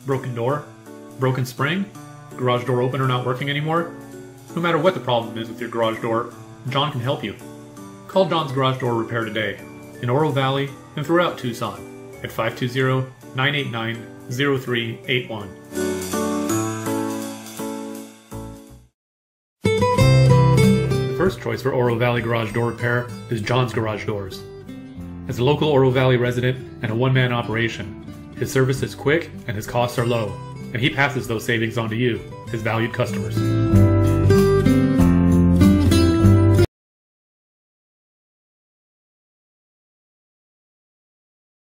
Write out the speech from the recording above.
Broken door? Broken spring? Garage door opener not working anymore? No matter what the problem is with your garage door, John can help you. Call John's Garage Door Repair today in Oro Valley and throughout Tucson at 520-989-0381. The first choice for Oro Valley Garage Door Repair is John's Garage Doors. As a local Oro Valley resident and a one-man operation, his service is quick and his costs are low, and he passes those savings on to you, his valued customers.